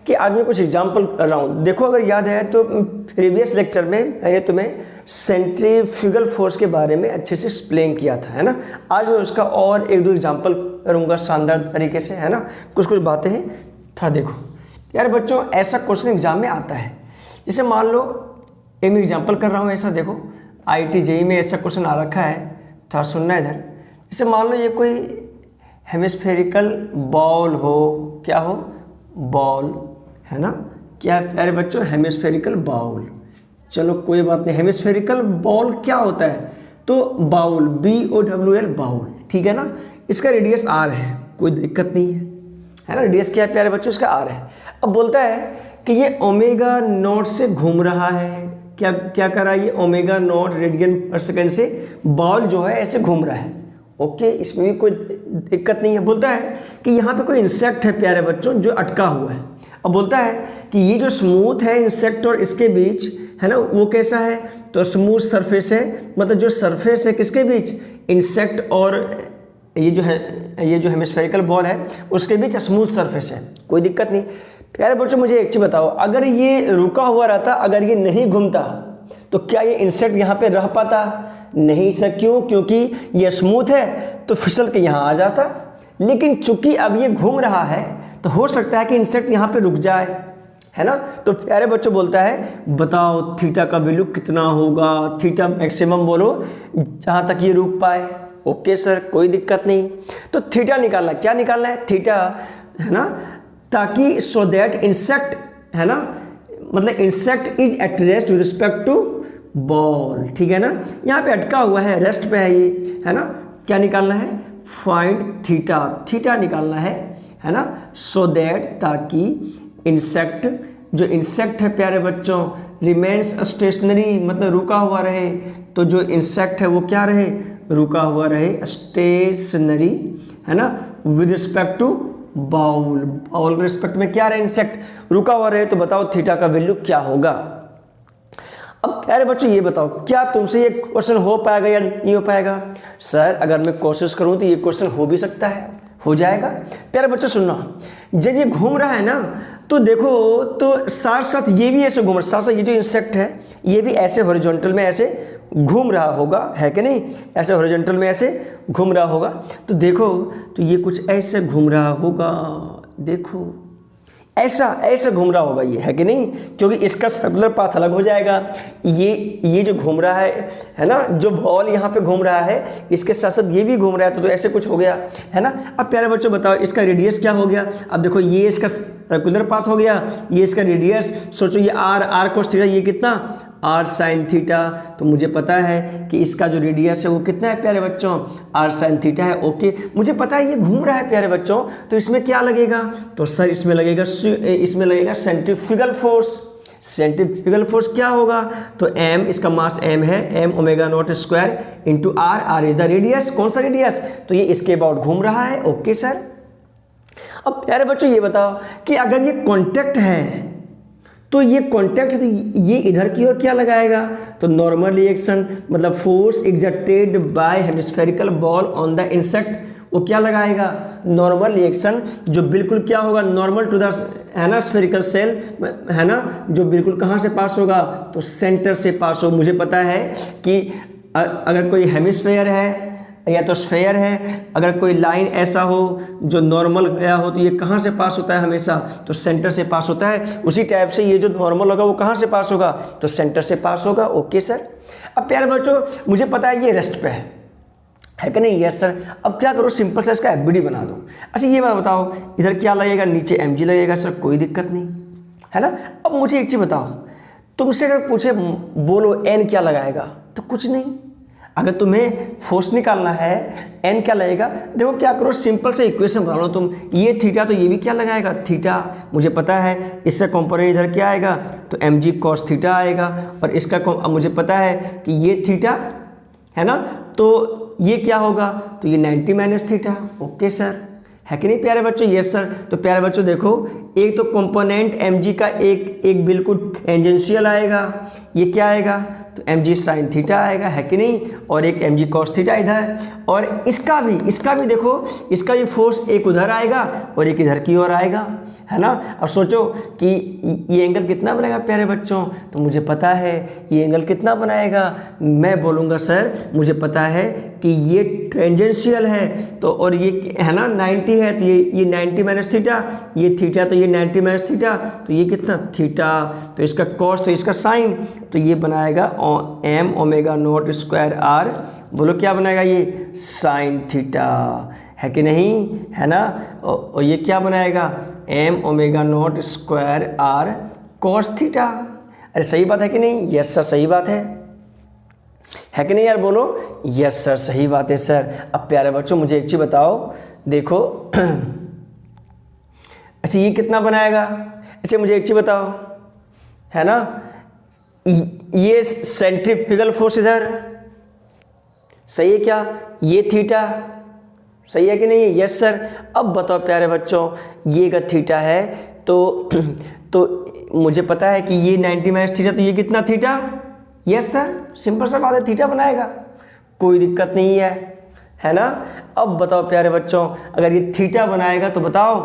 कि आज मैं कुछ एग्जाम्पल कर रहा हूँ। देखो अगर याद है तो प्रीवियस लेक्चर में मैंने तुम्हें सेंट्रीफ्यूगल फोर्स के बारे में अच्छे से एक्सप्लेन किया था, है ना। आज मैं उसका और एक दो एग्जाम्पल करूँगा शानदार तरीके से, है ना। कुछ कुछ बातें हैं, थोड़ा देखो यार बच्चों। ऐसा क्वेश्चन एग्जाम में आता है, जैसे मान लो एक मैं एग्जाम्पल कर रहा हूँ, ऐसा देखो IIT JEE में ऐसा क्वेश्चन आ रखा है, थोड़ा सुनना इधर। जैसे मान लो ये कोई हेमिस्फेरिकल बॉल हो, क्या हो, बॉल, है ना। क्या है प्यारे बच्चों, हेमिस्फेरिकल बाउल। चलो कोई बात नहीं, हेमिस्फेरिकल बॉल क्या होता है, तो बाउल, BOWL बाउल, ठीक है ना। इसका रेडियस R है, कोई दिक्कत नहीं है ना। रेडियस क्या है प्यारे बच्चों, इसका R है। अब बोलता है कि ये ओमेगा नॉट से घूम रहा है, क्या क्या कर रहा है, ये ओमेगा नॉट रेडियन पर सेकेंड से बॉल जो है ऐसे घूम रहा है। ओके, इसमें भी कोई दिक्कत नहीं है। बोलता है कि यहाँ पे कोई इंसेक्ट है प्यारे बच्चों जो अटका हुआ है। अब बोलता है कि ये जो स्मूथ है इंसेक्ट और इसके बीच, है ना, वो कैसा है, तो स्मूथ सरफेस है, मतलब जो सरफेस है किसके बीच, इंसेक्ट और ये जो है, ये जो हेमिस्फेरिकल बॉल है उसके बीच स्मूथ सरफेस है, कोई दिक्कत नहीं। प्यारे बच्चों मुझे एक चीज़ बताओ, अगर ये रुका हुआ रहता, अगर ये नहीं घूमता, तो क्या ये इंसेक्ट यहाँ पे रह पाता, नहीं सर। क्यों, क्योंकि ये स्मूथ है तो फिसल के यहाँ आ जाता। लेकिन चूंकि अब ये घूम रहा है तो हो सकता है कि इंसेक्ट यहाँ पे रुक जाए, है ना। तो प्यारे बच्चों बोलता है बताओ थीटा का वैल्यू कितना होगा, थीटा मैक्सिमम बोलो जहाँ तक ये रुक पाए। ओके सर, कोई दिक्कत नहीं। तो थीटा निकालना, क्या निकालना है, थीटा, है ना, ताकि सो दैट इंसेक्ट, है ना, मतलब insect is at rest with respect to ball, ठीक है ना। यहाँ पे अटका हुआ है, रेस्ट पे है ये, है ना। क्या निकालना है, फाइंड थीटा, थीटा निकालना है ना। सो दैट, ताकि इंसेक्ट, जो इंसेक्ट है प्यारे बच्चों, रिमेन्स स्टेशनरी, मतलब रुका हुआ रहे। तो जो इंसेक्ट है वो क्या रहे, रुका हुआ रहे, स्टेशनरी, है ना, with respect to bowl, bowl के रिस्पेक्ट में क्या रहे, इंसेक्ट रुका हुआ रहे। तो बताओ थीटा का वैल्यू क्या होगा। अब प्यारे बच्चों ये बताओ, क्या तुमसे ये क्वेश्चन हो पाएगा या नहीं हो पाएगा। सर अगर मैं कोशिश करूं तो ये क्वेश्चन हो भी सकता है, हो जाएगा। प्यारे बच्चों सुनना, जब ये घूम रहा है ना, तो देखो तो साथ साथ ये भी ऐसे घूम रहा है, साथ साथ ये जो इंसेक्ट है ये भी ऐसे हॉरिजॉन्टल में ऐसे घूम रहा होगा, है कि नहीं, ऐसे हॉरिजॉन्टल में ऐसे घूम रहा होगा। तो देखो तो ये कुछ ऐसे घूम रहा होगा, देखो ऐसा ऐसे घूम रहा होगा ये, है कि नहीं, क्योंकि इसका सर्कुलर पाथ अलग हो जाएगा। ये जो घूम रहा है ना, जो बॉल यहाँ पे घूम रहा है इसके साथ साथ ये भी घूम रहा है, तो ऐसे कुछ हो गया, है ना। अब प्यारे बच्चों बताओ इसका रेडियस क्या हो गया। अब देखो ये इसका सर्कुलर पाथ हो गया, ये इसका रेडियस, सोचो ये आर कोस थीटा, ये कितना, R sin थीटा। तो मुझे पता है कि इसका जो रेडियस है वो कितना है प्यारे बच्चों, R sin थीटा है। ओके, मुझे पता है ये घूम रहा है प्यारे बच्चों, तो इसमें क्या लगेगा, तो सर इसमें लगेगा सेंट्रीफ्यूगल फोर्स। सेंट्रीफ्यूगल फोर्स क्या होगा, तो m, इसका मास m है, m omega not square into R, R is the radius. कौन सा रेडियस, तो ये इसके अबाउट घूम रहा है। Okay sir. अब प्यारे बच्चों ये बताओ कि अगर ये कॉन्टैक्ट है, तो ये कॉन्टैक्ट, तो ये इधर की ओर क्या लगाएगा, तो नॉर्मल रिएक्शन, मतलब force exerted by hemispherical ball on the insect, वो क्या लगाएगा, नॉर्मल रिएक्शन, जो बिल्कुल क्या होगा, नॉर्मल टू द, है ना, स्फेरिकल सेल, है ना, जो बिल्कुल कहाँ से पास होगा, तो सेंटर से पास हो। मुझे पता है कि अगर कोई हेमिस्फेयर है या तो स्फेयर है, अगर कोई लाइन ऐसा हो जो नॉर्मल गया हो, तो ये कहाँ से पास होता है हमेशा, तो सेंटर से पास होता है। उसी टाइप से ये जो नॉर्मल होगा वो कहाँ से पास होगा, तो सेंटर से पास होगा। Okay sir. अब प्यारे बच्चों मुझे पता है ये रेस्ट पे है कि नहीं, यस सर। अब क्या करो, सिंपल सा इसका FBD बना दो। अच्छा ये बात बताओ, इधर क्या लगेगा, नीचे mg लगेगा सर, कोई दिक्कत नहीं, है ना। अब मुझे एक चीज़ बताओ, तुमसे अगर पूछे बोलो n क्या लगाएगा, तो कुछ नहीं। अगर तुम्हें फोर्स निकालना है n क्या लगेगा, देखो क्या करो, सिंपल से इक्वेशन बना लो तुम, ये थीटा तो ये भी क्या लगाएगा, थीटा। मुझे पता है इससे कंपोनेंट इधर क्या आएगा, तो mg cos थीटा आएगा। और इसका अब मुझे पता है कि ये थीटा है ना, तो ये क्या होगा, तो ये 90 माइनस थीटा। ओके सर, है कि नहीं प्यारे बच्चों, यस सर। तो प्यारे बच्चों देखो, एक तो कंपोनेंट mg का एक बिल्कुल टेंजेंशियल आएगा, ये क्या आएगा, तो mg sin थीटा आएगा, है कि नहीं, और एक mg cos थीटा इधर। और इसका भी देखो, इसका भी फोर्स एक उधर आएगा और एक इधर की ओर आएगा, है ना। अब सोचो कि ये एंगल कितना बनाएगा प्यारे बच्चों, तो मुझे पता है ये एंगल कितना बनाएगा। मैं बोलूँगा सर मुझे पता है कि ये टेंजेंशियल है, तो और ये है ना 90 है, तो ये 90 माइनस थीटा, ये थीटा तो ये 90 माइनस थीटा, तो ये कितना थीटा, तो इसका कॉस तो इसका साइन, तो ये बनाएगा m omega not square r, बोलो क्या बनाएगा ये साइन थीटा, है कि नहीं, है ना। और ये क्या बनाएगा m omega not square r cos theta. अरे सही बात है कि नहीं, यस सर सही बात है कि नहीं यार, बोलो यस सर सही बात है सर। अब प्यारे बच्चों मुझे एक चीज़ बताओ, देखो अच्छा ये कितना बनाएगा, अच्छा मुझे एक चीज़ बताओ, है ना, ये सेंट्रीफ्यूगल फोर्स इधर सही है क्या, ये थीटा सही है कि नहीं है, यस सर। अब बताओ प्यारे बच्चों, ये अगर थीटा है तो मुझे पता है कि ये 90 माइनस थीटा, तो ये कितना थीटा, यस सर, सिंपल सा बात है, थीटा बनाएगा, कोई दिक्कत नहीं है ना। अब बताओ प्यारे बच्चों, अगर ये थीटा बनाएगा तो बताओ,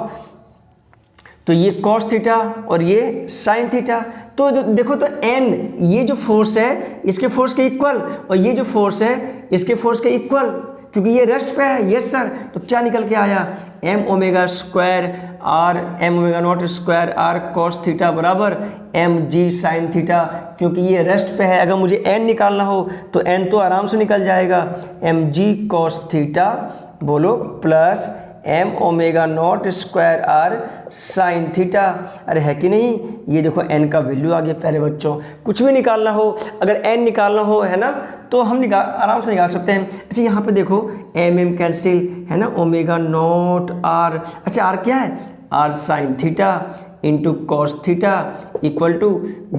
तो ये कॉस थीटा और ये साइन थीटा, तो जो देखो तो n ये जो फोर्स है इसके फोर्स के इक्वल, और ये जो फोर्स है इसके फोर्स के इक्वल, क्योंकि ये रेस्ट पे है, यस सर। तो क्या निकल के आया, m omega square r m omega not square r cos theta बराबर m g साइन थीटा, क्योंकि ये रेस्ट पे है। अगर मुझे n निकालना हो तो n तो आराम से निकल जाएगा, m g कॉस थीटा बोलो plus m omega not square r sine theta. अरे है कि नहीं, ये देखो n का वैल्यू आ गया प्यारे बच्चों। कुछ भी निकालना हो, अगर n निकालना हो है ना, तो हम आराम से निकाल सकते हैं। अच्छा यहाँ पे देखो m कैंसिल है ना, ओमेगा नॉट r, अच्छा r क्या है, r sine theta into cos theta equal to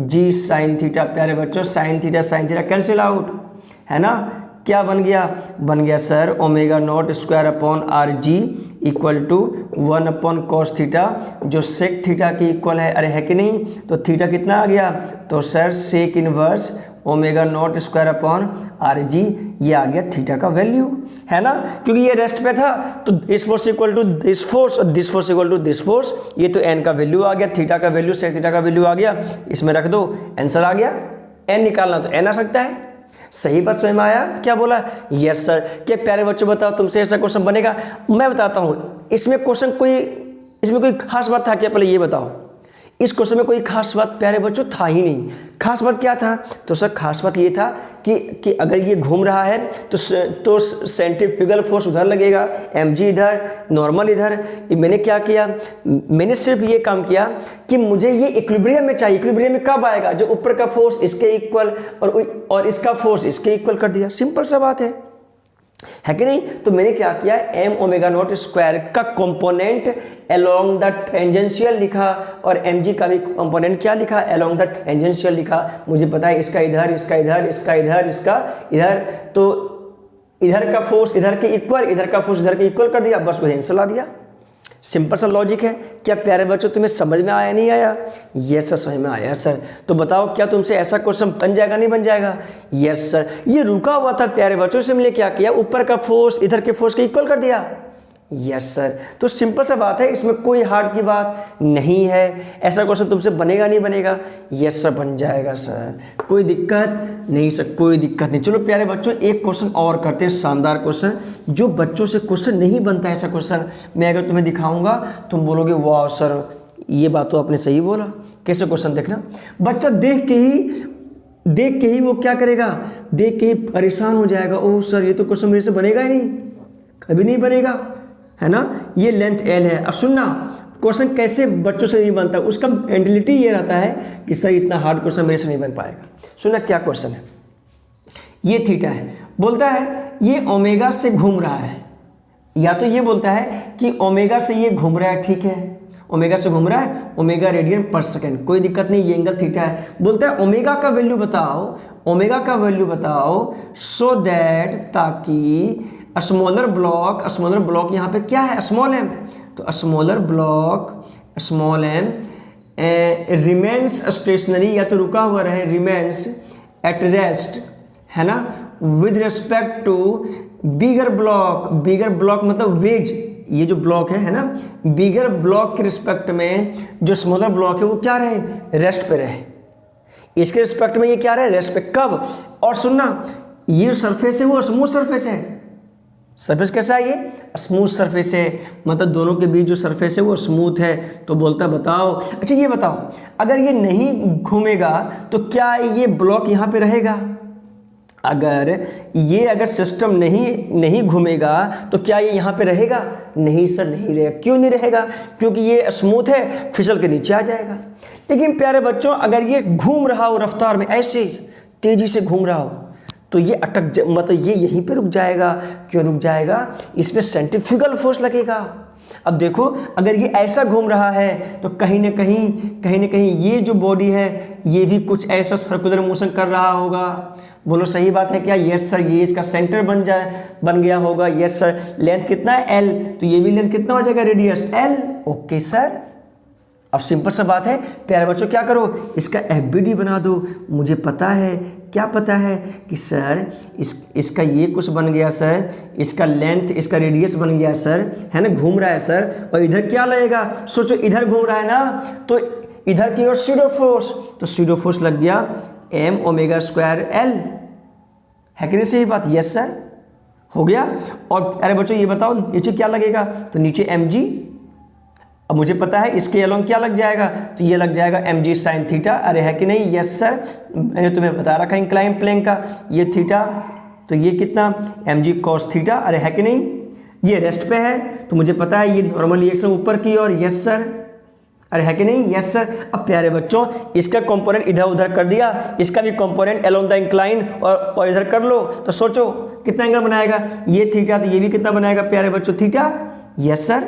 g sine theta. प्यारे बच्चों साइन थीटा कैंसिल आउट, है ना, क्या बन गया sir omega not square upon r g equal to 1 upon cos theta, जो सेक थीटा के इक्वल है। अरे है कि नहीं, तो थीटा कितना आ गया, तो sir sec inverse omega not square upon r g, ये आ गया थीटा का वैल्यू, है ना, क्योंकि ये रेस्ट पे था, तो this force equal to this force और this force equal to this force, ये तो एन का वैल्यू आ गया, थीटा का वैल्यू सेक थीटा का वैल्यू आ गया, इसमें रख दो, आंसर आ गया। एन निकालना तो एन आ सकता है, सही बात समझ में आया, क्या बोला, यस सर। क्या प्यारे बच्चों बताओ तुमसे ऐसा क्वेश्चन बनेगा, मैं बताता हूँ इसमें कोई खास बात था क्या, पहले ये बताओ। इस क्वेश्चन में कोई खास बात प्यारे बच्चों था ही नहीं। खास बात क्या था, तो सर खास बात ये था कि अगर ये घूम रहा है तो सेंट्रीफ्यूगल फोर्स उधर लगेगा, mg इधर, नॉर्मल इधर। मैंने क्या किया, मैंने सिर्फ ये काम किया कि मुझे ये इक्विलिब्रियम में चाहिए। इक्विलिब्रियम में कब आएगा, जो ऊपर का फोर्स इसके इक्वल और इसका फोर्स इसके इक्वल कर दिया, सिंपल सा बात है कि नहीं। तो मैंने क्या किया, m ओमेगा नॉट स्क्वायर का कंपोनेंट अलोंग द टेंजेंशियल लिखा, और mg का भी कंपोनेंट क्या लिखा, अलोंग द टेंजेंशियल लिखा। मुझे पता है इसका इधर, इसका इधर, इसका इधर, इसका इधर, तो इधर का फोर्स इधर के इक्वल, इधर का फोर्स इधर के इक्वल कर दिया, बस वही आंसर ला दिया। सिंपल सा लॉजिक है। क्या प्यारे बच्चों तुम्हें समझ में आया नहीं आया, यस सर समझ में आया सर। तो बताओ क्या तुमसे ऐसा क्वेश्चन बन जाएगा नहीं बन जाएगा, यस सर। ये रुका हुआ था प्यारे बच्चों, से हमने क्या किया, ऊपर का फोर्स इधर के फोर्स के इक्वल कर दिया, यस सर। तो सिंपल सा बात है, इसमें कोई हार्ड की बात नहीं है। ऐसा क्वेश्चन तुमसे बनेगा नहीं बनेगा, यस सर बन जाएगा सर, कोई दिक्कत नहीं सर, कोई दिक्कत नहीं। चलो प्यारे बच्चों एक क्वेश्चन और करते हैं, शानदार क्वेश्चन, जो बच्चों से क्वेश्चन नहीं बनता ऐसा क्वेश्चन मैं अगर तुम्हें दिखाऊंगा तुम बोलोगे वाह सर ये बात तो आपने सही बोला। कैसे क्वेश्चन देखना, बच्चा देख के ही वो क्या करेगा, देख के ही परेशान हो जाएगा, ओह सर ये तो क्वेश्चन मेरे से बनेगा ही नहीं, कभी नहीं बनेगा, है ना। ये लेंथ L है। अब सुनना क्वेश्चन कैसे बच्चों से नहीं बनता, उसका मेंटलिटी ये रहता है कि सर इतना हार्ड क्वेश्चन मेरे से नहीं बन पाएगा। सुनना क्या क्वेश्चन है, ये थीटा है, बोलता है ये ओमेगा से घूम रहा है, या तो ये बोलता है कि ओमेगा से ये घूम रहा है, ठीक है, ओमेगा से घूम रहा है, ओमेगा रेडियन पर सेकेंड, कोई दिक्कत नहीं, ये एंगल थीटा है। बोलता है ओमेगा का वैल्यू बताओ, ओमेगा का वैल्यू बताओ, सो दैट ताकि स्मॉलर ब्लॉक यहाँ पे क्या है, स्मॉल एम, तो smaller block small m remains stationary, या तो रुका हुआ रहे, रिमेन्स एट रेस्ट, है ना, with respect to bigger block मतलब वेज, ये जो ब्लॉक है ना, बिगर ब्लॉक के रिस्पेक्ट में जो स्मॉलर ब्लॉक है वो क्या रहे, रेस्ट पे रहे। इसके रिस्पेक्ट में ये क्या रहे, रेस्ट पे। कब? और सुनना, ये सरफेस है वो स्मूथ सरफेस है। सरफेस कैसा है, ये स्मूथ सरफेस है, मतलब दोनों के बीच जो सरफेस है वो स्मूथ है। तो बोलता बताओ, अच्छा ये बताओ, अगर ये नहीं घूमेगा तो क्या ये ब्लॉक यहाँ पे रहेगा? अगर सिस्टम नहीं घूमेगा तो क्या ये यहाँ पे रहेगा? नहीं सर, नहीं रहेगा। क्यों नहीं रहेगा? क्योंकि ये स्मूथ है, फिसल के नीचे आ जाएगा। लेकिन प्यारे बच्चों, अगर ये घूम रहा हो रफ्तार में, ऐसे तेजी से घूम रहा हो, तो ये मतलब ये यहीं पे रुक जाएगा। क्यों रुक जाएगा? इसमें सेंट्रीफ्यूगल फोर्स लगेगा। अब देखो, अगर ये ऐसा घूम रहा है तो कहीं ना कहीं ये जो बॉडी है ये भी कुछ ऐसा सर्कुलर मोशन कर रहा होगा। बोलो सही बात है क्या? यस सर, ये इसका सेंटर बन गया होगा। Yes sir. लेंथ कितना है? एल, तो ये भी लेंथ कितना हो जाएगा? Radius L. Okay sir. अब सिंपल सा बात है प्यारे बच्चों, क्या करो, इसका एफबीडी बना दो। मुझे पता है, क्या पता है कि सर इसका ये कुछ बन गया सर, इसका लेंथ, इसका रेडियस बन गया सर, है ना, घूम रहा है सर। और इधर क्या लगेगा? सोचो, इधर घूम रहा है ना, तो इधर की ओर स्यूडो फोर्स, तो स्यूडो फोर्स लग गया m ओमेगा स्क्वायर एल। है कि नहीं सही बात? यस सर, हो गया। और अरे बच्चों ये बताओ, नीचे क्या लगेगा? तो नीचे mg। अब मुझे पता है इसके अलोंग क्या लग जाएगा, तो ये लग जाएगा mg साइन थीटा। अरे है कि नहीं? यस सर, मैंने तुम्हें बता रखा इंक्लाइन प्लेन का, ये थीटा, तो ये कितना mg कॉस थीटा। अरे है कि नहीं? ये रेस्ट पे है तो मुझे पता है ये नॉर्मल रिएक्शन ऊपर की ओर। Yes sir. अरे है कि नहीं? Yes sir. अब प्यारे बच्चों, इसका कंपोनेंट इधर उधर कर दिया, इसका भी कंपोनेंट अलोंग द इंक्लाइन और इधर कर लो, तो सोचो कितना एंगल बनाएगा? ये थीटा, तो ये भी कितना बनाएगा प्यारे बच्चों? थीटा। Yes sir.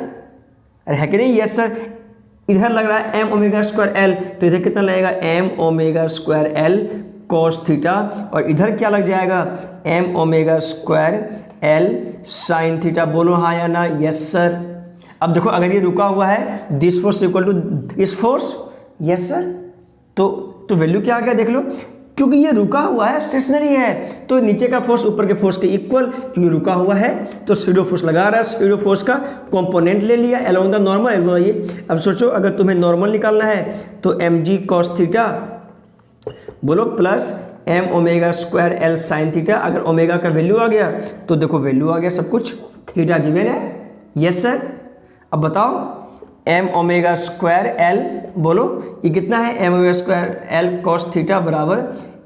अरे है कि नहीं? Yes sir. इधर लग रहा है m ओमेगा स्क्वायर एल, तो इधर कितना लगेगा? m omega square l cos theta. और इधर क्या लग जाएगा? m omega square l sine theta. बोलो हाँ या ना? Yes sir. अब देखो, अगर ये रुका हुआ है, this force equal to this force. Yes sir. तो वैल्यू क्या आ गया देख लो, क्योंकि ये रुका हुआ है, स्टेशनरी है, तो नीचे का फोर्स ऊपर के फोर्स के इक्वल। क्योंकि रुका हुआ है तो स्यूडो फोर्स लगा रहा है, स्यूडो फोर्स का कंपोनेंट ले लिया अलोंग द नॉर्मल। ये अब सोचो, अगर तुम्हें नॉर्मल निकालना है तो mg cos थीटा बोलो plus m omega square l sine theta. अगर ओमेगा का वैल्यू आ गया तो देखो वैल्यू आ गया, सब कुछ थीटा गिवन है। Yes sir. अब बताओ, m ओमेगा स्क्वायर एल, बोलो ये कितना है? m omega square l cos theta बराबर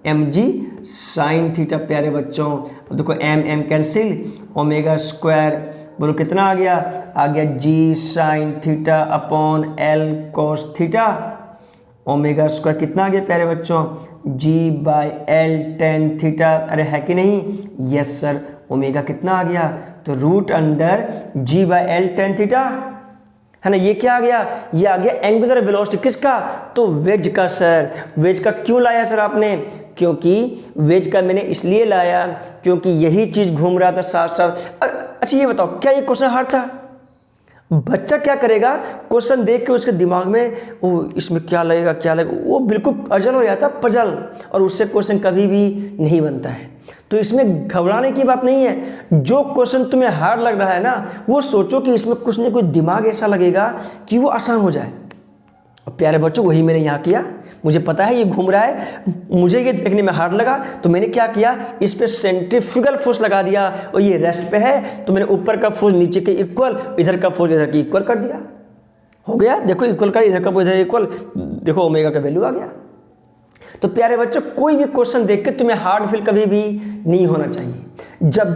mg साइन थीटा। प्यारे बच्चों, अब देखो m कैंसिल, ओमेगा स्क्वायर बोलो कितना आ गया? आ गया g sine theta upon l cos theta. Omega square कितना आ गया प्यारे बच्चों? g by l tan theta. अरे है कि नहीं? Yes sir. ओमेगा कितना आ गया? तो root under g by l tan theta, है ना। ये क्या आ गया? ये आ गया एंगुलर वेलोसिटी। किसका? तो वेज का सर। वेज का क्यों लाया सर आपने? क्योंकि वेज का मैंने इसलिए लाया क्योंकि यही चीज घूम रहा था साथ साथ। अच्छा ये बताओ, क्या ये क्वेश्चन हार्ड था? बच्चा क्या करेगा, क्वेश्चन देख के उसके दिमाग में वो इसमें क्या लगेगा, क्या लगेगा, वो बिल्कुल पजल हो जाता, पजल, और उससे क्वेश्चन कभी भी नहीं बनता है। तो इसमें घबराने की बात नहीं है। जो क्वेश्चन तुम्हें हार्ड लग रहा है ना, वो सोचो कि इसमें कुछ न कुछ दिमाग ऐसा लगेगा कि वो आसान हो जाए। और प्यारे बच्चों, वही मैंने यहाँ किया। मुझे पता है ये घूम रहा है, मुझे ये देखने में हार्ड लगा, तो मैंने क्या किया, इस पे सेंट्रीफ्यूगल फोर्स लगा दिया, और ये रेस्ट पे है तो मैंने ऊपर का फोर्स नीचे के इक्वल, इधर का फोर्स इधर के इक्वल कर दिया। हो गया, देखो इक्वल कर, इधर का फोर्स इधर इक्वल, देखो ओमेगा का वैल्यू आ गया। तो प्यारे बच्चों, कोई भी क्वेश्चन देख के तुम्हें हार्ड फील कभी भी नहीं होना चाहिए। जब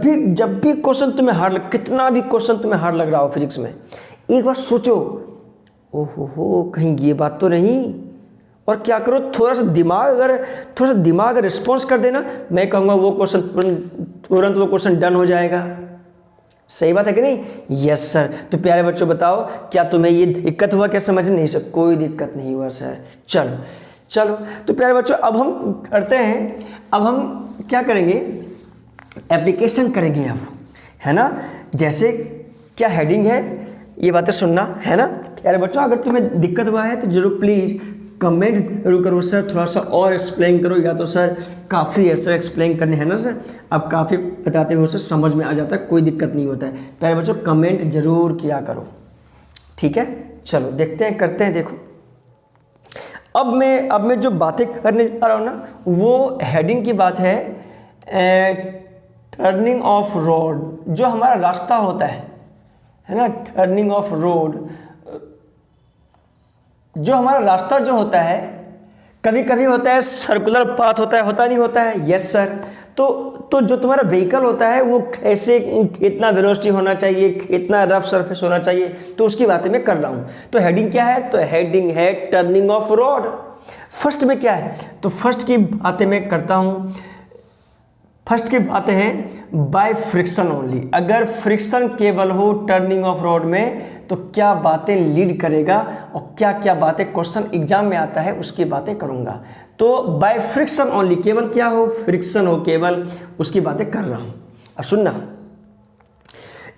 भी क्वेश्चन तुम्हें हार्ड, कितना भी क्वेश्चन तुम्हें हार्ड लग रहा हो फिजिक्स में, एक बार सोचो, ओहो कहीं ये बात तो नहीं, और क्या करो, थोड़ा सा दिमाग रिस्पॉन्स कर देना, मैं कहूँगा वो क्वेश्चन तुरंत वो क्वेश्चन डन हो जाएगा। सही बात है कि नहीं? Yes sir. तो प्यारे बच्चों बताओ, क्या तुम्हें ये दिक्कत हुआ क्या समझ? नहीं सर, कोई दिक्कत नहीं हुआ सर। चलो तो प्यारे बच्चों, अब हम करते हैं, अब हम क्या करेंगे, एप्लीकेशन करेंगे अब, है ना। जैसे क्या हेडिंग है, ये बातें सुनना, है ना। प्यारे बच्चों, अगर तुम्हें दिक्कत हुआ है तो जरूर प्लीज़ कमेंट जरूर करो सर, थोड़ा सा और एक्सप्लेन करो, या तो सर काफ़ी है सर एक्सप्लेन करने, है ना सर, आप काफ़ी बताते हो सर, समझ में आ जाता है, कोई दिक्कत नहीं होता है। प्यारे बच्चों कमेंट जरूर किया करो, ठीक है। चलो देखते हैं, करते हैं। देखो अब मैं जो बातें करने जा रहा हूँ ना, वो हेडिंग की बात है, टर्निंग ऑफ रोड, जो हमारा रास्ता होता है ना, टर्निंग ऑफ रोड, जो हमारा रास्ता जो होता है, कभी कभी होता है सर्कुलर पाथ होता है, होता नहीं होता है, यस सर। तो जो तुम्हारा व्हीकल होता है वो कैसे, कितना वेलोसिटी होना चाहिए, कितना रफ सरफेस होना चाहिए, तो उसकी बातें मैं कर रहा हूँ। तो हेडिंग क्या है, तो हेडिंग है टर्निंग ऑफ रोड। फर्स्ट में क्या है, तो फर्स्ट की बातें मैं करता हूँ। फर्स्ट की बातें हैं बाय फ्रिक्शन ओनली, अगर फ्रिक्शन केवल हो टर्निंग ऑफ रोड में तो क्या बातें लीड करेगा और क्या क्या बातें क्वेश्चन एग्जाम में आता है उसकी बातें करूंगा। तो बाय फ्रिक्शन ओनली, केवल क्या हो, फ्रिक्शन हो केवल, उसकी बातें कर रहा हूं। अब सुनना,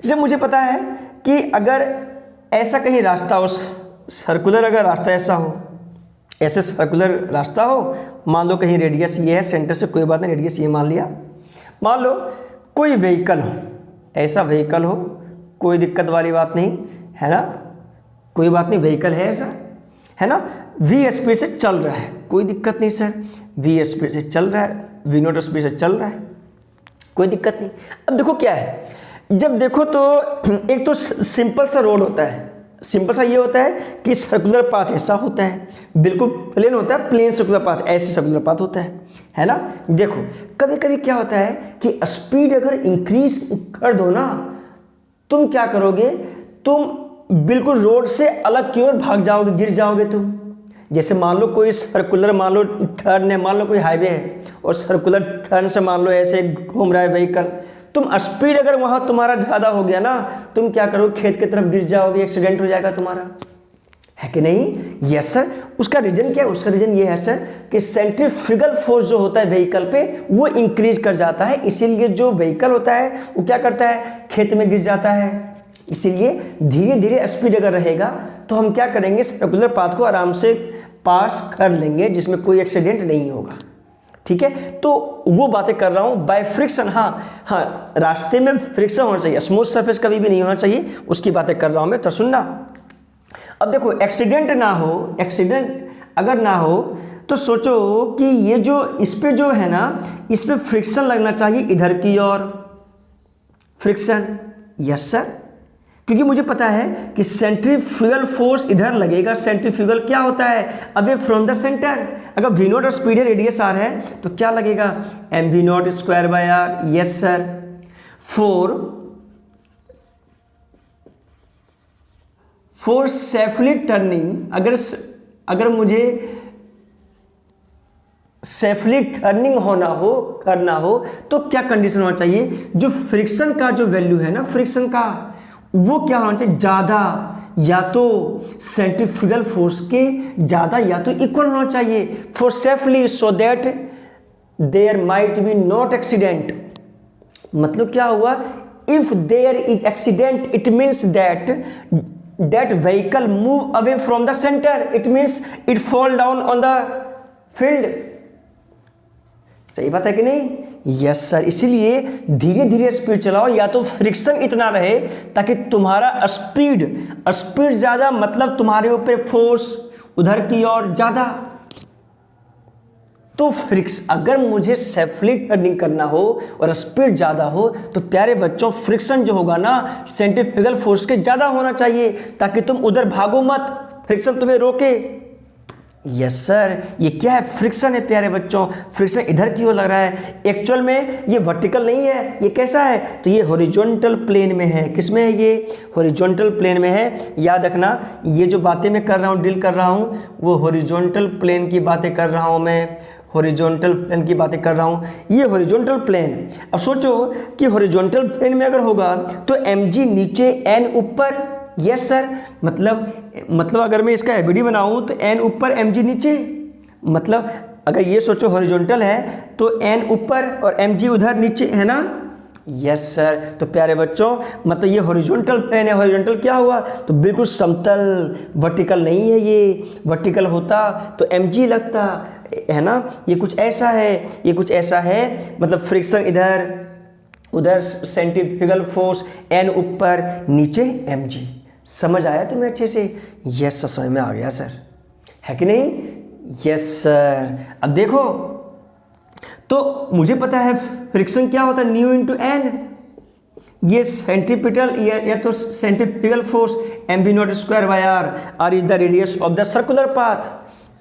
जैसे मुझे पता है कि अगर ऐसा कहीं रास्ता हो, सर्कुलर अगर रास्ता ऐसा हो, ऐसे सर्कुलर रास्ता हो, मान लो कहीं रेडियस ये है, सेंटर से कोई बात नहीं, रेडियस ये मान लिया, मान लो कोई व्हीकल हो, ऐसा व्हीकल हो, कोई दिक्कत वाली बात नहीं है ना, कोई बात नहीं, व्हीकल है ऐसा, है ना, वी स्पीड से चल रहा है, कोई दिक्कत नहीं सर, वी स्पीड से चल रहा है, वी नॉट स्पीड से चल रहा है, कोई दिक्कत नहीं। अब देखो क्या है, जब देखो तो एक तो सिंपल सा रोड होता है, सिंपल सा ये होता है कि सर्कुलर पाथ ऐसा होता है, बिल्कुल प्लेन होता है, प्लेन सर्कुलर पाथ, ऐसे सर्कुलर पाथ होता है ना। देखो कभी कभी क्या होता है कि स्पीड अगर इंक्रीज कर दो ना, तुम क्या करोगे, तुम बिल्कुल रोड से अलग की ओर भाग जाओगे, गिर जाओगे तुम। जैसे मान लो कोई सर्कुलर, मान लो टर्न है, मान लो कोई हाईवे है और सर्कुलर टर्न से मान लो ऐसे घूम रहा है व्हीकल, तुम स्पीड अगर वहां तुम्हारा ज़्यादा हो गया ना, तुम क्या करोगे, खेत की तरफ गिर जाओगे, एक्सीडेंट हो जाएगा तुम्हारा, है कि नहीं। Yes sir. उसका रीजन क्या है, उसका रीजन ये है सर कि सेंट्रीफ्यूगल फोर्स जो होता है व्हीकल पे वो इंक्रीज कर जाता है, इसीलिए जो व्हीकल होता है वो क्या करता है, खेत में गिर जाता है। इसीलिए धीरे धीरे स्पीड अगर रहेगा तो हम क्या करेंगे, सर्कुलर पाथ को आराम से पास कर लेंगे जिसमें कोई एक्सीडेंट नहीं होगा, ठीक है। तो वो बातें कर रहा हूं बाय फ्रिक्शन। हाँ, रास्ते में फ्रिक्शन होना चाहिए, स्मूथ सरफेस कभी भी नहीं होना चाहिए, उसकी बातें कर रहा हूं मैं, तो सुनना। अब देखो एक्सीडेंट ना हो, एक्सीडेंट अगर ना हो तो सोचो कि ये जो इस पे जो है ना, इस पे फ्रिक्शन लगना चाहिए इधर की ओर, फ्रिक्शन, यस सर, क्योंकि मुझे पता है कि सेंट्रीफ्यूगल फोर्स इधर लगेगा। सेंट्रीफ्यूगल क्या होता है, अवे फ्रॉम द सेंटर, अगर वी नॉट स्पीड है, रेडियस आर है, तो क्या लगेगा, m v not square by r, yes sir. For safely turning, अगर मुझे सेफली टर्निंग करना हो तो क्या कंडीशन होना चाहिए, जो फ्रिक्शन का जो वैल्यू है ना, फ्रिक्शन का वो क्या होना चाहिए, ज़्यादा, या तो सेंट्रीफ्यूगल फोर्स के ज़्यादा या तो इक्वल होना चाहिए, for safely, so that there might be not accident. मतलब क्या हुआ, if there is accident it means that vehicle move away from the centre, it means it fall down on the field. सही बात है कि नहीं, यस सर। इसीलिए धीरे धीरे स्पीड चलाओ, या तो फ्रिक्शन इतना रहे ताकि तुम्हारा स्पीड ज़्यादा, मतलब तुम्हारे ऊपर फोर्स उधर की ओर ज़्यादा। तो अगर मुझे सेफली टर्निंग करना हो और स्पीड ज़्यादा हो तो प्यारे बच्चों फ्रिक्शन जो होगा ना, सेंट्रीफ्यूगल फोर्स के ज़्यादा होना चाहिए ताकि तुम उधर भागो मत, फ्रिक्शन तुम्हें रोके। यस सर, ये क्या है, फ्रिक्शन है प्यारे बच्चों, फ्रिक्शन इधर की ओर लग रहा है, एक्चुअल में ये वर्टिकल नहीं है, ये कैसा है, तो ये हॉरिजॉन्टल प्लेन में है। किस में है, ये हॉरिजॉन्टल प्लेन में है। याद रखना, ये जो बातें मैं कर रहा हूँ, डील कर रहा हूँ, वो हॉरिजॉन्टल प्लेन की बातें कर रहा हूँ मैं, हॉरिजॉन्टल प्लेन की बातें कर रहा हूँ, ये हॉरिजॉन्टल प्लेन। अब सोचो कि हॉरिजॉन्टल प्लेन में अगर होगा तो mg नीचे, n ऊपर, यस सर, मतलब अगर मैं इसका एबीडी बनाऊं तो n ऊपर mg नीचे, मतलब अगर ये सोचो हॉरिजॉन्टल है तो n ऊपर और mg उधर नीचे, है ना, यस सर। तो प्यारे बच्चों मतलब ये हॉरिजॉन्टल प्लेन है, हॉरिजॉन्टल क्या हुआ तो बिल्कुल समतल, वर्टिकल नहीं है, ये वर्टिकल होता तो mg लगता है ना। ये कुछ ऐसा है, ये कुछ ऐसा है, मतलब फ्रिक्शन इधर उधर, सेंट्रीफ्यूगल फोर्स n ऊपर नीचे mg। समझ आया तुम्हें अच्छे से? यस सर समझ में आ गया सर, है कि नहीं? Yes sir. अब देखो तो मुझे पता है फ्रिक्शन क्या होता है, न्यू इंटू एन। ये सेंट्रीपिटल या तो centrifugal force mv0 square bye r is the radius of the circular path.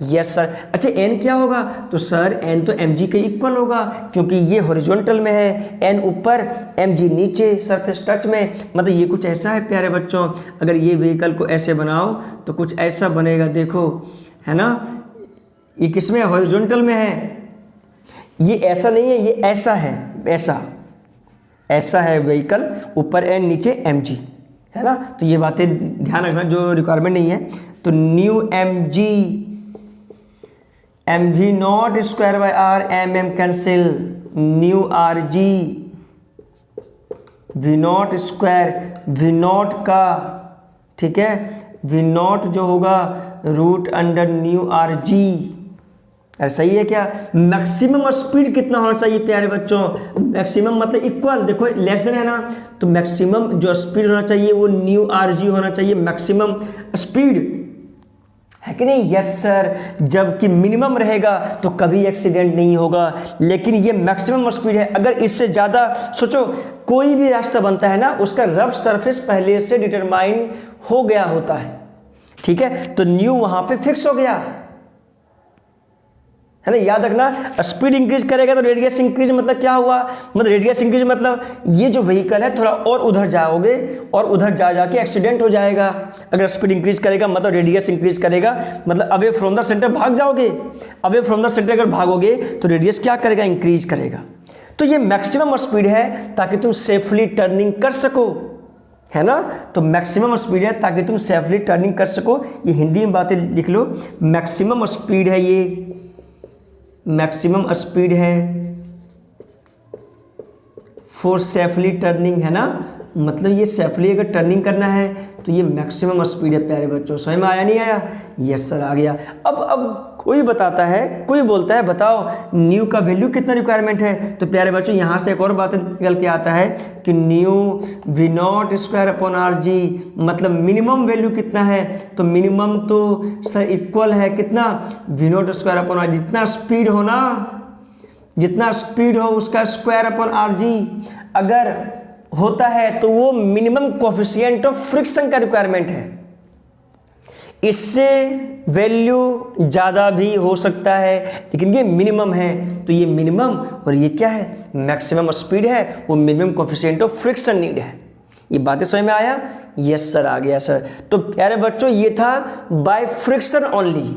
Yes sir. अच्छा n क्या होगा तो सर n तो mg के इक्वल होगा, क्योंकि ये हॉरिजॉन्टल में है, n ऊपर mg नीचे सरफेस टच में। मतलब ये कुछ ऐसा है प्यारे बच्चों, अगर ये व्हीकल को ऐसे बनाओ तो कुछ ऐसा बनेगा, देखो है ना। ये किस में है, हॉरिजॉन्टल में है। ये ऐसा नहीं है, ये ऐसा है, ऐसा है व्हीकल, ऊपर n नीचे mg, है ना। तो ये बातें ध्यान रखना जो रिक्वायरमेंट नहीं है। तो new mg mv0 square bye r mm cancel, new rg v0 square, v0 का ठीक है, v0 जो होगा रूट अंडर न्यू rg। अरे सही है क्या? मैक्सिमम स्पीड कितना होना चाहिए प्यारे बच्चों? मैक्सिमम मतलब इक्वल, देखो लेस देन है ना, तो मैक्सिमम जो स्पीड होना चाहिए वो न्यू rg होना चाहिए, मैक्सिमम स्पीड, है कि नहीं? Yes sir. जबकि मिनिमम रहेगा तो कभी एक्सीडेंट नहीं होगा, लेकिन ये मैक्सिमम स्पीड है। अगर इससे ज़्यादा सोचो, कोई भी रास्ता बनता है ना, उसका रफ सरफेस पहले से डिटरमाइन हो गया होता है, ठीक है। तो न्यू वहाँ पे फिक्स हो गया, है ना। याद रखना, स्पीड इंक्रीज करेगा तो रेडियस इंक्रीज, मतलब क्या हुआ, मतलब रेडियस इंक्रीज मतलब ये जो व्हीकल है थोड़ा और उधर जाओगे और उधर जाके एक्सीडेंट हो जाएगा। अगर स्पीड इंक्रीज करेगा मतलब रेडियस इंक्रीज करेगा, मतलब अवे फ्रॉम द सेंटर भाग जाओगे, अवे फ्रॉम द सेंटर अगर भागोगे तो रेडियस क्या करेगा, इंक्रीज करेगा। तो ये मैक्सिमम स्पीड है ताकि तुम सेफली टर्निंग कर सको, है ना। तो मैक्सिमम स्पीड है ताकि तुम सेफली टर्निंग कर सको। ये हिंदी में बातें लिख लो, मैक्सिमम स्पीड है, ये मैक्सिमम स्पीड है फॉर सेफली टर्निंग, है ना। मतलब ये सेफली अगर टर्निंग करना है तो ये मैक्सिमम स्पीड है प्यारे बच्चों। समझ में आया नहीं आया? यस सर आ गया। अब कोई बताता है, कोई बोलता है बताओ न्यू का वैल्यू कितना रिक्वायरमेंट है, तो प्यारे बच्चों यहाँ से एक और बात निकल के आता है कि new v0 square upon rg, मतलब मिनिमम वैल्यू कितना है, तो मिनिमम तो सर इक्वल है कितना, v0 स्क्वायर अपॉन r, जितना स्पीड हो उसका स्क्वायर अपॉन rg। अगर होता है तो वो मिनिमम कोफिशिएंट ऑफ फ्रिक्शन का रिक्वायरमेंट है। इससे वैल्यू ज़्यादा भी हो सकता है, लेकिन ये मिनिमम है, तो ये मिनिमम और ये क्या है, मैक्सिमम स्पीड है, वो minimum coefficient of friction need है। ये बातें समझ में आया? यस सर आ गया सर। तो प्यारे बच्चों ये था बाय फ्रिक्शन ओनली,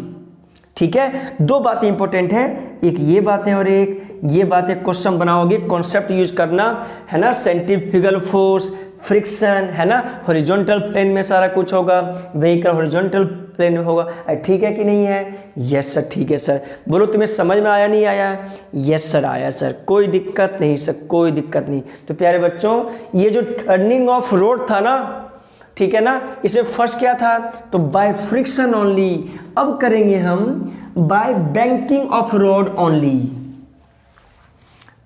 ठीक है। दो बातें इंपॉर्टेंट है, एक ये बातें और एक ये बातें। क्वेश्चन बनाओगे कॉन्सेप्ट यूज करना, है ना। सेंट्रीफ्यूगल फोर्स, फ्रिक्शन, है ना। हॉरिजॉन्टल प्लेन में सारा कुछ होगा, व्हीकल हॉरिजॉन्टल प्लेन में होगा, ठीक है कि नहीं है? यस सर ठीक है सर। बोलो तुम्हें समझ में आया नहीं आया? यस सर आया सर, कोई दिक्कत नहीं सर, कोई दिक्कत नहीं। तो प्यारे बच्चों ये जो टर्निंग ऑफ रोड था ना, ठीक है ना, इसमें फर्स्ट क्या था, तो बाय फ्रिक्शन ओनली। अब करेंगे हम by banking of road only,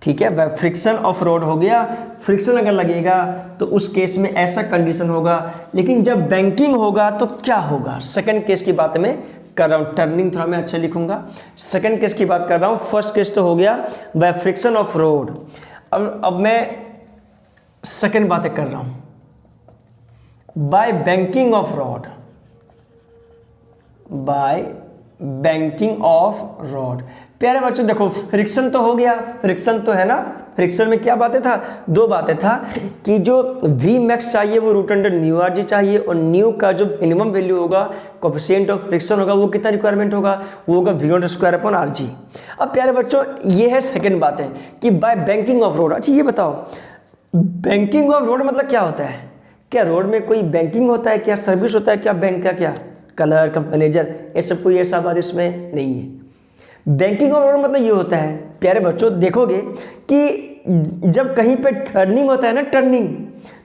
ठीक है। बाय फ्रिक्शन ऑफ रोड हो गया, फ्रिक्शन अगर लगेगा तो उस केस में ऐसा कंडीशन होगा, लेकिन जब बैंकिंग होगा तो क्या होगा, सेकंड केस की बात मैं कर रहा हूँ। टर्निंग थोड़ा मैं अच्छा लिखूंगा, सेकंड केस की बात कर रहा हूँ। फर्स्ट केस तो हो गया बाय फ्रिक्शन ऑफ रोड, अब मैं सेकंड बातें कर रहा हूँ by banking of road, by banking of road. प्यारे बच्चों देखो फ्रिक्शन तो हो गया, फ्रिक्शन तो है ना। फ्रिक्शन में क्या बातें था, दो बातें था कि जो वी मैक्स चाहिए वो root under mu r g चाहिए, और न्यू का जो मिनिमम वैल्यू होगा, कोफिशिएंट ऑफ फ्रिक्शन होगा, वो कितना रिक्वायरमेंट होगा, वो होगा v0 स्क्वायर अपॉन आर जी। अब प्यारे बच्चों ये है सेकेंड बात है कि बाय बैंकिंग ऑफ रोड। अच्छा ये बताओ बैंकिंग ऑफ रोड मतलब क्या होता है? क्या रोड में कोई बैंकिंग होता है, क्या सर्विस होता है, क्या बैंक का क्या कलर का मैनेजर, ये सब कोई ऐसा बात इसमें नहीं है। बैंकिंग ऑफ रोड मतलब ये होता है प्यारे बच्चों, देखोगे कि जब कहीं पे टर्निंग होता है ना, टर्निंग,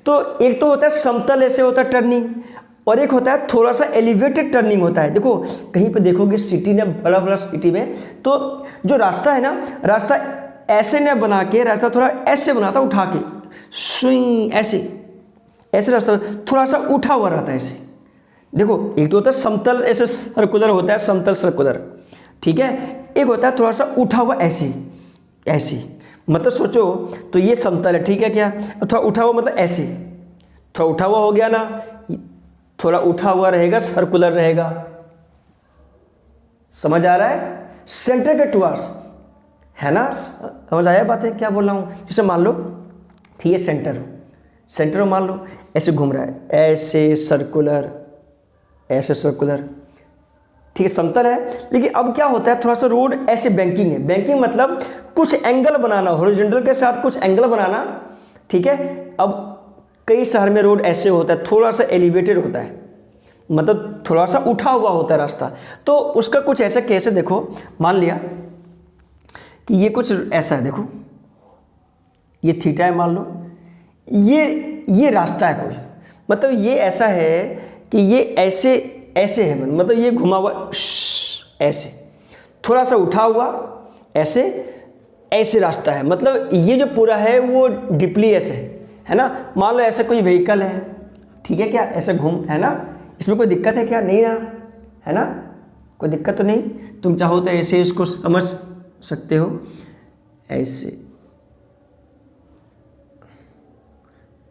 तो एक तो होता है समतल ऐसे होता है टर्निंग, और एक होता है थोड़ा सा एलिवेटेड टर्निंग होता है। देखो कहीं पे देखोगे सिटी में, बड़ा बड़ा सिटी में, तो जो रास्ता है ना, रास्ता ऐसे न बना के, रास्ता थोड़ा ऐसे बनाता उठा के, स्विंग ऐसे, ऐसे रास्ता थोड़ा सा उठा हुआ रहता है ऐसे। देखो एक तो होता है समतल ऐसे सर्कुलर होता है, समतल सर्कुलर, ठीक है। एक होता है थोड़ा सा उठा हुआ ऐसे ऐसे, मतलब सोचो तो ये समतल है, ठीक है क्या, थोड़ा उठा हुआ मतलब ऐसे, थोड़ा उठा हुआ हो गया ना, थोड़ा उठा हुआ रहेगा, सर्कुलर रहेगा, समझ आ रहा है, सेंटर के टुवर्ड्स, है ना, समझ आया बातें क्या बोल रहा हूँ। जैसे मान लो कि ये सेंटर हो, सेंटर हो मान लो, ऐसे घूम रहा है, ऐसे सर्कुलर, ऐसे सर्कुलर, ठीक है, समतल है। लेकिन अब क्या होता है, थोड़ा सा रोड ऐसे बैंकिंग है, बैंकिंग मतलब कुछ एंगल बनाना, हॉरिजॉन्टल के साथ कुछ एंगल बनाना, ठीक है। अब कई शहर में रोड ऐसे होता है, थोड़ा सा एलिवेटेड होता है, मतलब थोड़ा सा उठा हुआ होता है रास्ता, तो उसका कुछ ऐसा कैसे, देखो मान लिया कि ये कुछ ऐसा है, देखो ये थीटा है मान लो, ये रास्ता है कोई, मतलब ये ऐसा है कि ये ऐसे ऐसे है, मतलब ये घुमा हुआ ऐसे, थोड़ा सा उठा हुआ ऐसे, ऐसे रास्ता है, मतलब ये जो पूरा है वो डीपली ऐसे है ना। मान लो ऐसा कोई व्हीकल है, ठीक है क्या, ऐसे घूम, है ना, इसमें कोई दिक्कत है क्या, नहीं ना, है ना, कोई दिक्कत तो नहीं। तुम चाहो तो ऐसे इसको समझ सकते हो, ऐसे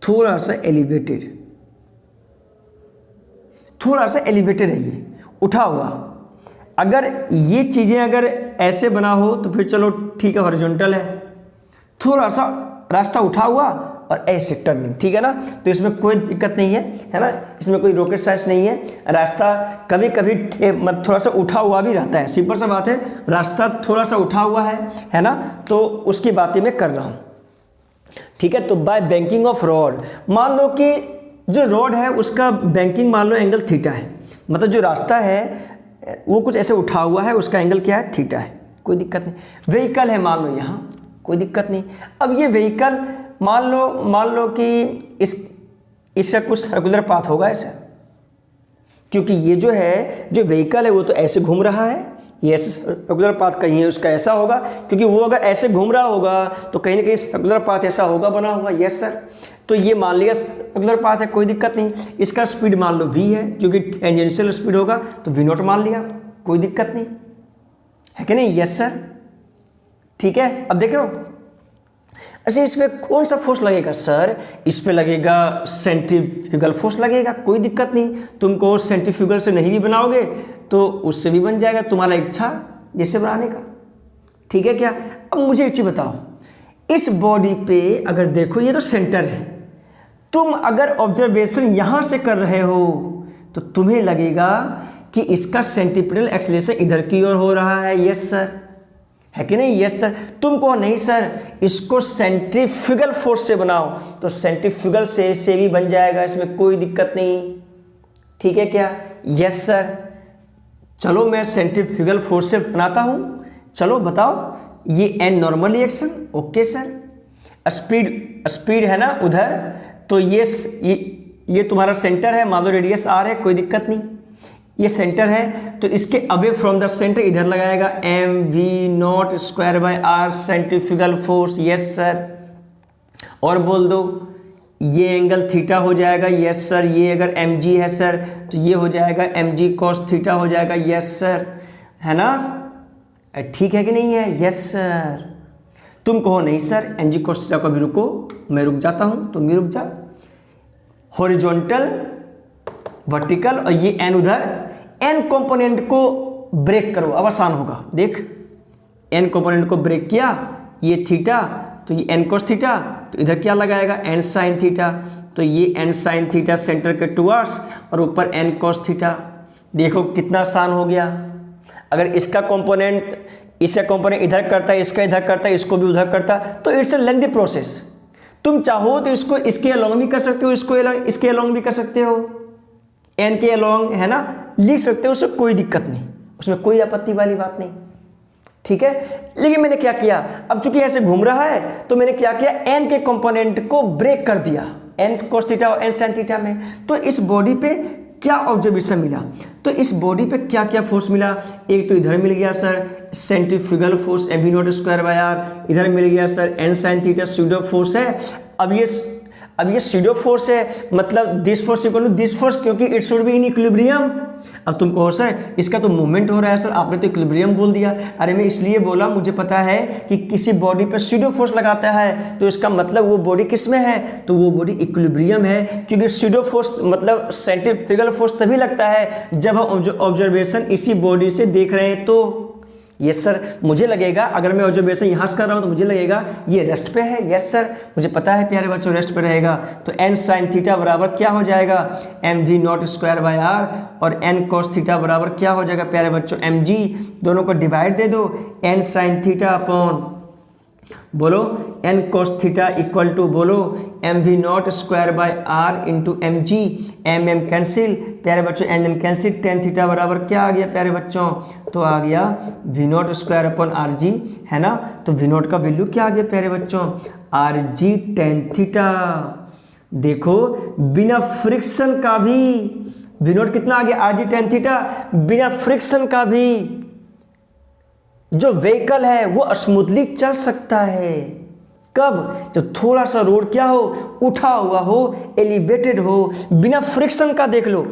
थोड़ा सा एलिवेटेड, थोड़ा सा एलिवेटेड है, ये उठा हुआ। अगर ये चीज़ें अगर ऐसे बना हो तो फिर चलो ठीक है, हॉरिजॉन्टल है, थोड़ा सा रास्ता उठा हुआ और ऐसे टर्निंग, ठीक है ना, तो इसमें कोई दिक्कत नहीं है ना, इसमें कोई रॉकेट साइंस नहीं है। रास्ता कभी कभी थोड़ा सा उठा हुआ भी रहता है, सिंपल सा बात है, रास्ता थोड़ा सा उठा हुआ है ना, तो उसकी बातें मैं कर रहा हूँ, ठीक है। तो बाय बैंकिंग ऑफ रॉड, मान लो कि जो रॉड है उसका बैंकिंग मान लो एंगल थीटा है, मतलब जो रास्ता है वो कुछ ऐसे उठा हुआ है, उसका एंगल क्या है, थीटा है, कोई दिक्कत नहीं। व्हीकल है मान लो यहाँ, कोई दिक्कत नहीं। अब ये व्हीकल मान लो कि इसका कुछ सर्कुलर पाथ होगा ऐसा, क्योंकि ये जो है जो व्हीकल है वो तो ऐसे घूम रहा है, ये ऐसे सर्कुलर पाथ कहीं है उसका ऐसा होगा, क्योंकि वो अगर ऐसे घूम रहा होगा तो कहीं ना कहीं सर्कुलर पाथ ऐसा होगा बना हुआ, यस सर। तो ये मान लिया सर्कुलर पाथ है, कोई दिक्कत नहीं। इसका स्पीड मान लो v है, क्योंकि टेंजेंशियल स्पीड होगा, तो v0 मान लिया, कोई दिक्कत नहीं है कि नहीं, यस सर, ठीक है। अब देख रहे हो, अच्छा इसमें कौन सा फोर्स लगेगा सर, इस पे लगेगा सेंट्रीफ्यूगल फोर्स लगेगा, कोई दिक्कत नहीं। तुमको सेंट्रीफ्यूगल से नहीं भी बनाओगे तो उससे भी बन जाएगा, तुम्हारा इच्छा जैसे बनाने का, ठीक है क्या। अब मुझे एक चीज बताओ, इस बॉडी पे अगर देखो ये तो सेंटर है, तुम अगर ऑब्जर्वेशन यहां से कर रहे हो तो तुम्हें लगेगा कि इसका सेंट्रीपिटल एक्सेलरेशन इधर की ओर हो रहा है, यस सर, है कि नहीं, यस सर। तुम कहो नहीं सर इसको सेंट्रीफ्यूगल फोर्स से बनाओ, तो सेंट्रीफ्यूगल से भी बन जाएगा, इसमें कोई दिक्कत नहीं, ठीक है क्या, यस सर। चलो मैं सेंट्रीफ्यूगल फोर्स से बनाता हूं, चलो बताओ, ये n normal reaction, okay sir. Speed है ना उधर, तो ये तुम्हारा सेंटर है, मान लो रेडियस आर है, कोई दिक्कत नहीं, ये सेंटर है, तो इसके अवे फ्रॉम द सेंटर इधर लगाएगा mv0 square by r centrifugal force, yes sir. और बोल दो ये एंगल थीटा हो जाएगा, यस सर। ये अगर mg है सर तो ये हो जाएगा mg cos थीटा हो जाएगा, यस सर, है ना, ठीक है कि नहीं है, यस सर। तुम कहो नहीं सर mg cos थीटा को भी रुको, मैं रुक जाता हूं, तुम भी रुक जा। हॉरिजॉन्टल, वर्टिकल और ये n उधर, n कंपोनेंट को ब्रेक करो, अब आसान होगा, देख n कंपोनेंट को ब्रेक किया, ये थीटा, तो ये n cos थीटा, तो इधर क्या लगाएगा n sin थीटा, तो ये n sin थीटा सेंटर के टुवर्ड्स और ऊपर n cos थीटा। देखो कितना आसान हो गया। अगर इसका कंपोनेंट इधर करता है, इसका इधर करता है, इसको भी उधर करता, तो इट्स ए लेंथी प्रोसेस। तुम चाहो तो इसको इसके अलोंग भी कर सकते हो, इसके अलोंग भी कर सकते हो, एन के अलोंग, है ना, लिख सकते हो, उससे कोई दिक्कत नहीं, उसमें कोई आपत्ति वाली बात नहीं, ठीक है। लेकिन मैंने क्या किया, अब चूंकि ऐसे घूम रहा है तो मैंने क्या किया, एन के कंपोनेंट को ब्रेक कर दिया, एन cos थीटा और एन sin थीटा में। तो इस बॉडी पे क्या ऑब्जर्वेशन मिला, तो इस बॉडी पे क्या क्या फोर्स मिला, एक तो इधर मिल गया सर सेंट्रीफ्यूगल फोर्स mv0 इधर मिल गया sir n sin theta pseudo force है। अब ये स्यूडो फोर्स है, मतलब this force equal to this force, क्योंकि it should be in equilibrium. अब तुम कहो सर इसका तो मूवमेंट हो रहा है, सर आपने तो इक्विलिब्रियम बोल दिया। अरे मैं इसलिए बोला, मुझे पता है कि किसी बॉडी पर स्यूडो फोर्स लगाता है तो इसका मतलब वो बॉडी किस में है, तो वो बॉडी इक्विलिब्रियम है, क्योंकि स्यूडो फोर्स मतलब सेंट्रीफ्यूगल फोर्स तभी लगता है जब हम ऑब्जर्वेशन इसी बॉडी से देख रहे हैं। तो यस सर, मुझे लगेगा अगर मैं ऑब्जर्वेशन यहाँ से कर रहा हूँ तो मुझे लगेगा ये रेस्ट पे है। यस सर, मुझे पता है प्यारे बच्चों रेस्ट पे रहेगा। तो n sin थीटा बराबर क्या हो जाएगा, mv0 और n cos थीटा बराबर क्या हो जाएगा प्यारे बच्चों, mg। दोनों को डिवाइड दे दो, n sin थीटा अपॉन बोलो n cos theta equal to बोलो mv0 into mg, mm cancel प्यारे बच्चों, n कैंसिल, tan थीटा बराबर क्या आ गया प्यारे बच्चों, तो आ गया v0 अपॉन rg, है ना। तो v0 का वैल्यू क्या आ गया प्यारे बच्चों, rg tan थीटा। देखो बिना फ्रिक्शन का भी v0 कितना आ गया, rg tan थीटा, बिना फ्रिक्शन का भी जो व्हीकल है वो स्मूथली चल सकता है। कब, जब थोड़ा सा रोड क्या हो, उठा हुआ हो, एलिवेटेड हो, बिना फ्रिक्शन का। देख लो,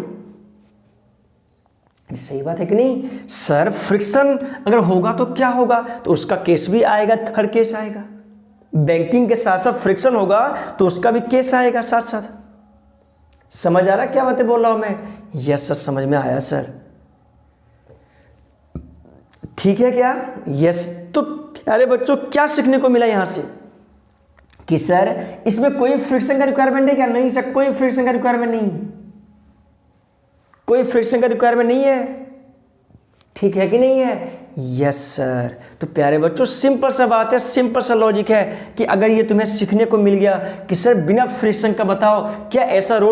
सही बात है कि नहीं सर, फ्रिक्शन अगर होगा तो क्या होगा, तो उसका केस भी आएगा, थर्ड केस आएगा। बैंकिंग के साथ साथ फ्रिक्शन होगा तो उसका भी केस आएगा साथ साथ। समझ आ रहा क्या बातें बोल रहा हूं मैं, यस सर समझ में आया सर, ठीक है क्या, यस। तो प्यारे बच्चों क्या सीखने को मिला यहां से कि सर इसमें कोई फ्रिक्शन का रिक्वायरमेंट है क्या, नहीं सर कोई फ्रिक्शन का रिक्वायरमेंट नहीं, कोई फ्रिक्शन का रिक्वायरमेंट नहीं है, ठीक है कि नहीं है, यस सर। तो प्यारे बच्चों सिंपल सा बात है, सिंपल सा लॉजिक है कि अगर ये तुम्हें सीखने को मिल गया कि सर बिना फ्रिक्शन का बताओ क्या ऐसा रोड